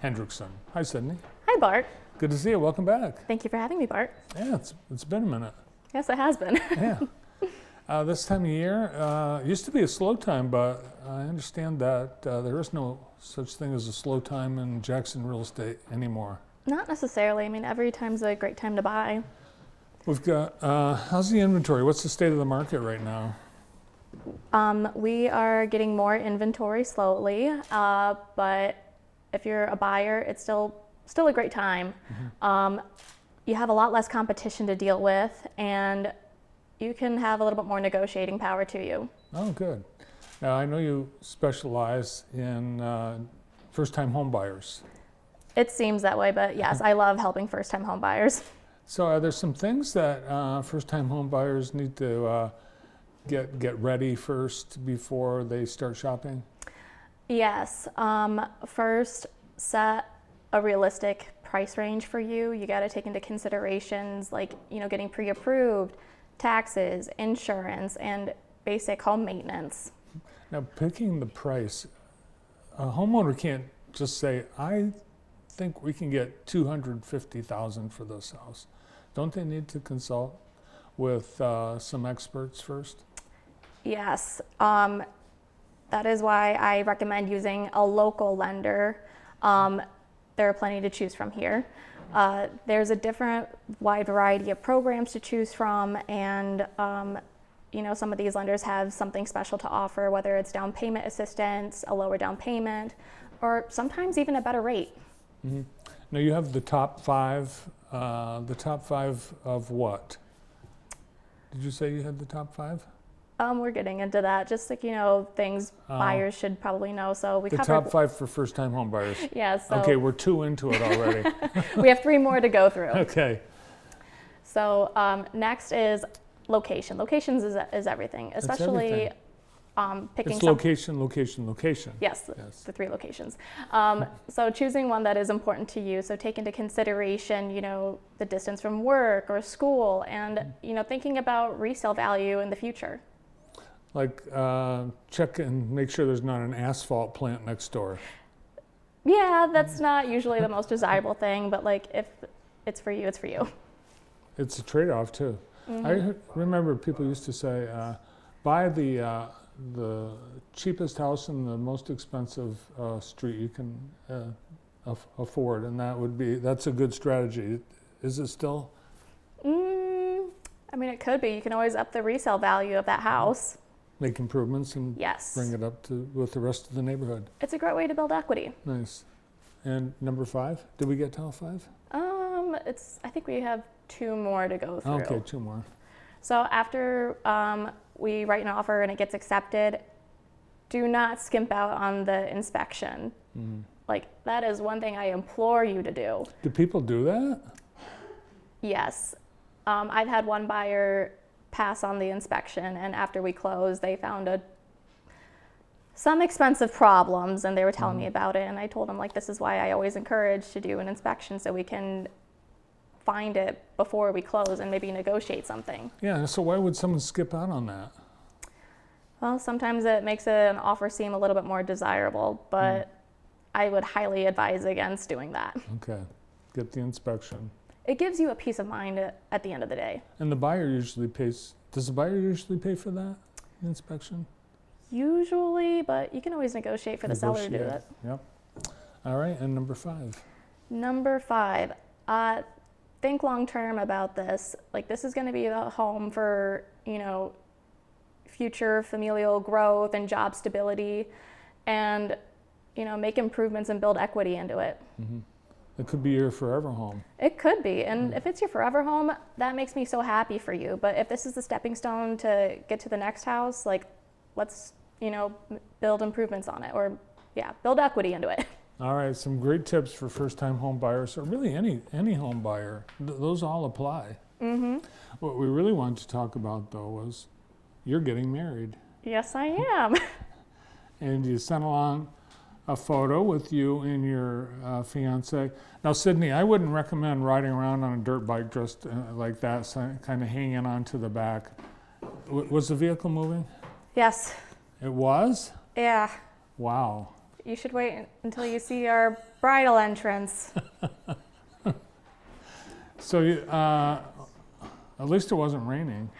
Hendrickson. Hi, Sydney. Hi, Bart. Good to see you. Welcome back. Thank you for having me, Bart. Yeah, it's been a minute. Yes, it has been. Yeah. This time of year used to be a slow time, but I understand that there is no such thing as a slow time in Jackson real estate anymore. Not necessarily. I mean, every time's a great time to buy. We've got, how's the inventory? What's the state of the market right now? We are getting more inventory slowly, but if you're a buyer, it's still a great time. Mm-hmm. You have a lot less competition to deal with, and you can have a little bit more negotiating power to you. Oh, good. Now, I know you specialize in first-time home buyers. It seems that way, but yes, I love helping first-time home buyers. So are there some things that first-time home buyers need to get ready first before they start shopping? Yes. First, set a realistic price range for you. You got to take into considerations like, getting pre-approved, taxes, insurance, and basic home maintenance. Now, picking the price, a homeowner can't just say, I think we can get $250,000 for this house. Don't they need to consult with some experts first? Yes. That is why I recommend using a local lender. There are plenty to choose from here. There's a different wide variety of programs to choose from, and some of these lenders have something special to offer, whether it's down payment assistance, a lower down payment, or sometimes even a better rate. Mm-hmm. Now you have the top five of what? Did you say you had the top five? We're getting into that, just like, things buyers should probably know. So we covered the top five for first-time home buyers. Yeah. So okay, we're 2 into it already. We have 3 more to go through. Okay. So location. Locations is everything, especially picking. It's location. Yes, the 3 locations. So choosing one that is important to you. So take into consideration, the distance from work or school, and thinking about resale value in the future. Like check and make sure there's not an asphalt plant next door. Yeah, that's not usually the most desirable thing, but like if it's for you, it's for you. It's a trade-off too. Mm-hmm. I remember people used to say, buy the cheapest house in the most expensive street you can afford, and that's a good strategy. Is it still? I mean, it could be. You can always up the resale value of that house. Make improvements and bring it up with the rest of the neighborhood. It's a great way to build equity. Nice. And number 5? Did we get to all 5? I think we have 2 more to go through. Okay, 2 more. So after we write an offer and it gets accepted, do not skimp out on the inspection. Mm-hmm. Like, that is one thing I implore you to do. Do people do that? Yes. I've had one buyer pass on the inspection, and after we closed, they found some expensive problems, and they were telling me about it, and I told them, like, this is why I always encourage to do an inspection, so we can find it before we close and maybe negotiate something. Yeah, so why would someone skip out on that? Well, sometimes it makes an offer seem a little bit more desirable, but I would highly advise against doing that. Okay, get the inspection. It gives you a peace of mind at the end of the day. And the buyer usually pays, does the buyer usually pay for that inspection? Usually, but you can always negotiate for the seller to do it. Yep. All right, and number 5. Number 5, think long-term about this. Like, this is going to be the home for, future familial growth and job stability, and, make improvements and build equity into it. Mm-hmm. It could be your forever home. It could be, and if it's your forever home, that makes me so happy for you. But if this is the stepping stone to get to the next house, like, let's, build improvements on it, or build equity into it. All right, some great tips for first-time home buyers, or really any home buyer. Those all apply. Mm-hmm. What we really wanted to talk about, though, was you're getting married. Yes, I am. And you sent along a photo with you and your fiance. Now, Sydney, I wouldn't recommend riding around on a dirt bike dressed like that, kind of hanging onto the back. Was the vehicle moving? Yes. It was? Yeah. Wow. You should wait until you see our bridal entrance. So at least it wasn't raining.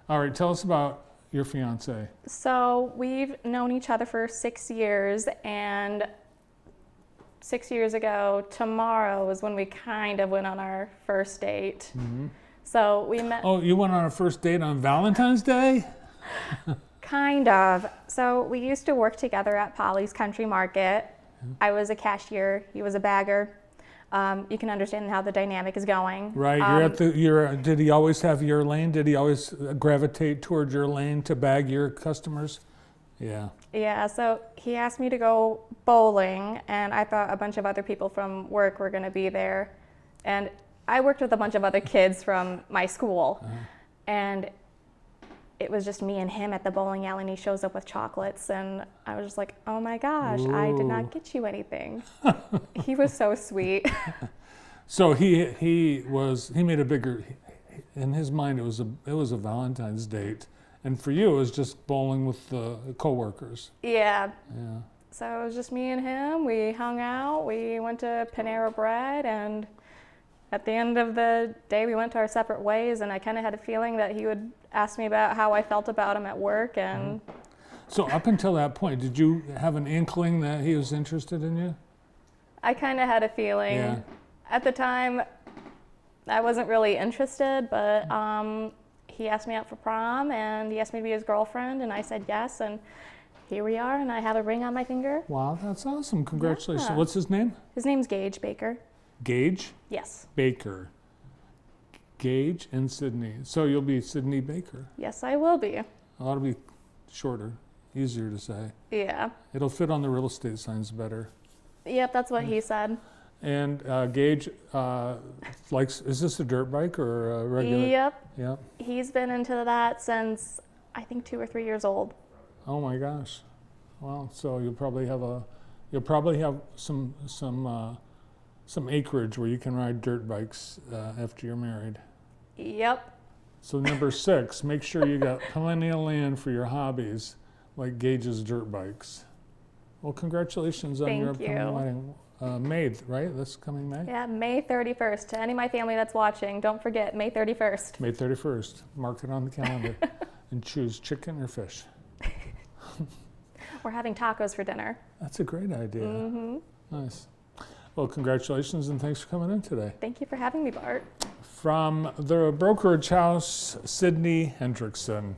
All right, tell us about your fiance. So we've known each other for 6 years, and 6 years ago tomorrow was when we kind of went on our first date. Mm-hmm. So we met. Oh, you went on a first date on Valentine's Day? Kind of. So we used to work together at Polly's Country Market. I was a cashier, he was a bagger. You can understand how the dynamic is going. Right, did he always have your lane? Did he always gravitate toward your lane to bag your customers? Yeah. Yeah, so he asked me to go bowling, and I thought a bunch of other people from work were gonna be there. And I worked with a bunch of other kids from my school, and it was just me and him at the bowling alley, and he shows up with chocolates, and I was just like, oh my gosh, I did not get you anything. He was so sweet. So he made a bigger, in his mind it was a Valentine's date, and for you it was just bowling with the coworkers. Yeah. Yeah. So it was just me and him. We hung out, we went to Panera Bread, and at the end of the day, we went to our separate ways, and I kind of had a feeling that he would ask me about how I felt about him at work. And So up until that point, did you have an inkling that he was interested in you? I kind of had a feeling. Yeah. At the time, I wasn't really interested, but he asked me out for prom, and he asked me to be his girlfriend, and I said yes, and here we are, and I have a ring on my finger. Wow, that's awesome. Congratulations. Yeah. What's his name? His name's Gage Baker. Gage Yes. Baker. Gage and Sydney. So you'll be Sydney Baker. Yes, I will be. It ought to be shorter, easier to say. Yeah. It'll fit on the real estate signs better. Yep, that's what he said. And Gage is this a dirt bike or a regular? Yep. Yep. He's been into that since, I think, 2 or 3 years old. Oh my gosh. Well, so you'll probably have some acreage where you can ride dirt bikes after you're married. Yep. So number 6, make sure you got plenty of land for your hobbies, like Gage's dirt bikes. Well, congratulations on your upcoming wedding. May, right? That's coming May? Yeah, May 31st. To any of my family that's watching, don't forget, May 31st. May 31st. Mark it on the calendar and choose chicken or fish. We're having tacos for dinner. That's a great idea. Mm-hmm. Nice. Well, congratulations and thanks for coming in today. Thank you for having me, Bart. From the Brokerage House, Sydney Hendrickson.